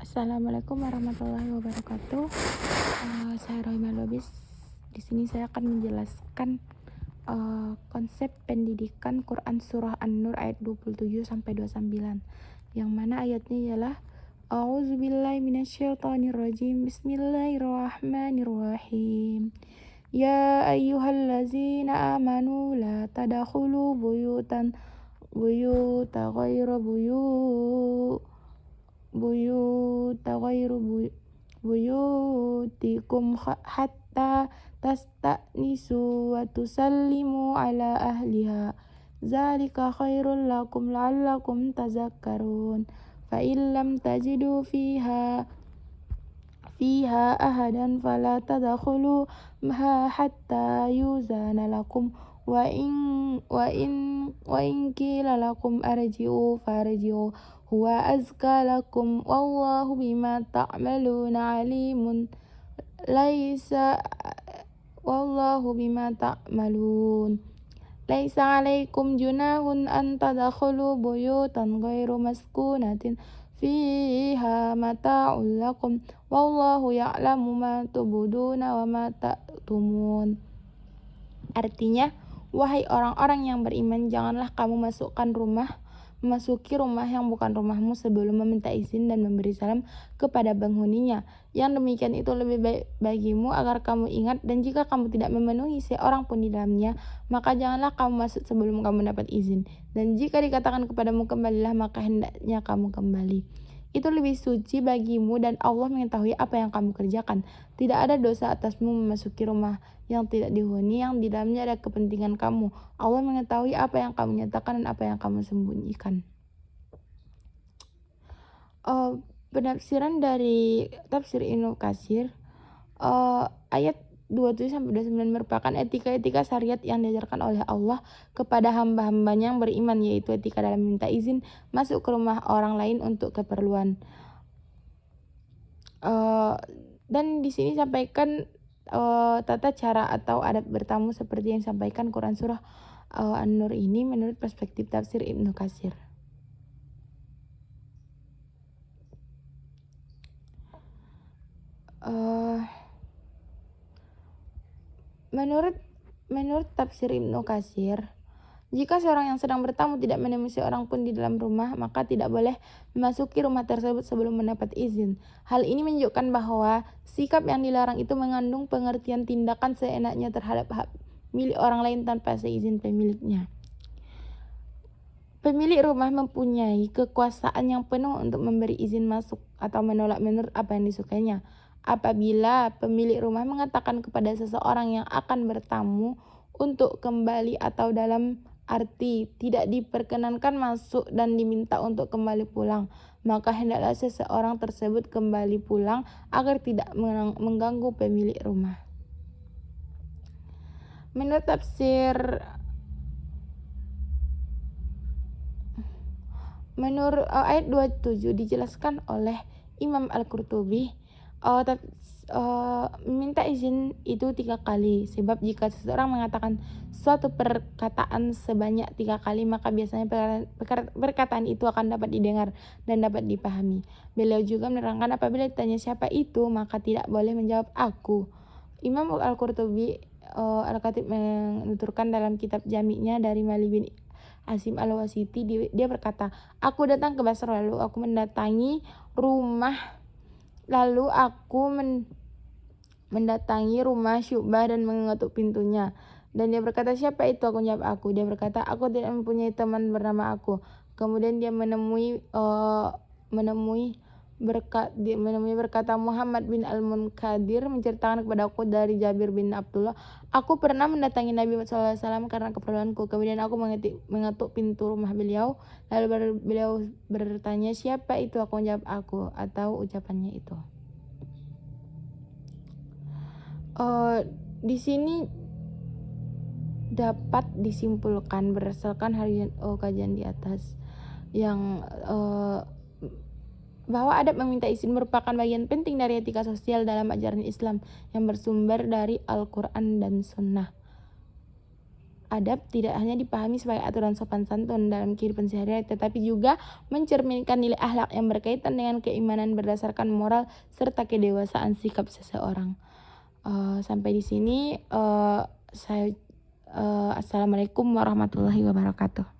Assalamualaikum warahmatullahi wabarakatuh. Saya Rohimah Lubis. Di sini saya akan menjelaskan konsep pendidikan Quran surah An-Nur ayat 27 sampai 29. Yang mana ayatnya ialah A'udzubillahi minasyaitonirrajim. Bismillahirrahmanirrahim. Ya ayyuhallazina amanu la tadkhulu buyuta ghairu buyutikum hatta tasta'nisu wa tusallimu ala ahliha zalika khairul lakum la'allakum tazakkarun fa illam tajidu fiha ahadan fala tadkhulu maha hatta yuzana lakum wa in qila lakum arji'u farji'u huwa azka lakum wallahu bima ta'maluna alimun laisa wallahu bima ta'malun laisa alaikum junahun an tadkhulu buyutan ghairu maskunatin fiha mata'ul lakum wallahu ya'lamu ma tubuduna wa ma ta'tumun. Artinya, wahai orang-orang yang beriman, janganlah kamu memasuki rumah yang bukan rumahmu sebelum meminta izin dan memberi salam kepada penghuninya. Yang demikian itu lebih baik bagimu agar kamu ingat, dan jika kamu tidak memenuhi seorang pun di dalamnya, maka janganlah kamu masuk sebelum kamu mendapat izin. Dan jika dikatakan kepadamu kembalilah, maka hendaknya kamu kembali. Itu lebih suci bagimu dan Allah mengetahui apa yang kamu kerjakan. Tidak ada dosa atasmu memasuki rumah yang tidak dihuni, yang di dalamnya ada kepentingan kamu. Allah mengetahui apa yang kamu nyatakan dan apa yang kamu sembunyikan. Penafsiran dari tafsir Ibnu Katsir, ayat 27-29 merupakan etika-etika syariat yang diajarkan oleh Allah kepada hamba-hambanya yang beriman, yaitu etika dalam minta izin masuk ke rumah orang lain untuk keperluan. Dan di sini sampaikan tata cara atau adab bertamu seperti yang disampaikan Quran surah An-Nur ini menurut perspektif tafsir Ibnu Katsir. Menurut tafsir Ibnu Katsir, jika seorang yang sedang bertamu tidak menemui seorang pun di dalam rumah, maka tidak boleh memasuki rumah tersebut sebelum mendapat izin. Hal ini menunjukkan bahwa sikap yang dilarang itu mengandung pengertian tindakan seenaknya terhadap hak milik orang lain tanpa seizin pemiliknya. Pemilik rumah mempunyai kekuasaan yang penuh untuk memberi izin masuk atau menolak menurut apa yang disukainya. Apabila pemilik rumah mengatakan kepada seseorang yang akan bertamu untuk kembali atau dalam arti tidak diperkenankan masuk dan diminta untuk kembali pulang, maka hendaklah seseorang tersebut kembali pulang agar tidak mengganggu pemilik rumah. Menurut ayat 27 dijelaskan oleh Imam Al-Qurtubi, meminta izin itu 3 kali, sebab jika seseorang mengatakan suatu perkataan sebanyak 3 kali, maka biasanya perkataan itu akan dapat didengar dan dapat dipahami. Beliau juga menerangkan apabila ditanya siapa itu, maka tidak boleh menjawab aku. Imam Al-Qurtubi Al-Khatib menuturkan dalam kitab Jami'nya dari Mali bin Asim Al-Wasiti, dia berkata, aku datang ke Basra, lalu aku mendatangi rumah Syu'bah dan mengetuk pintunya. Dan dia berkata, siapa itu? Aku jawab, aku. Dia berkata, aku tidak mempunyai teman bernama aku. Kemudian dia menemui berkata Muhammad bin Al-Munkadir menceritakan kepada aku dari Jabir bin Abdullah, aku pernah mendatangi Nabi SAW karena keperluanku. Kemudian aku mengetuk pintu rumah beliau, lalu beliau bertanya, siapa itu? Aku menjawab, aku, atau ucapannya itu. Di sini dapat disimpulkan berdasarkan kajian di atas yang bahwa adab meminta izin merupakan bagian penting dari etika sosial dalam ajaran Islam yang bersumber dari Al-Quran dan Sunnah. adab tidak hanya dipahami sebagai aturan sopan santun dalam kehidupan sehari-hari, tetapi juga mencerminkan nilai akhlak yang berkaitan dengan keimanan berdasarkan moral serta kedewasaan sikap seseorang. Sampai di sini, Assalamualaikum warahmatullahi wabarakatuh.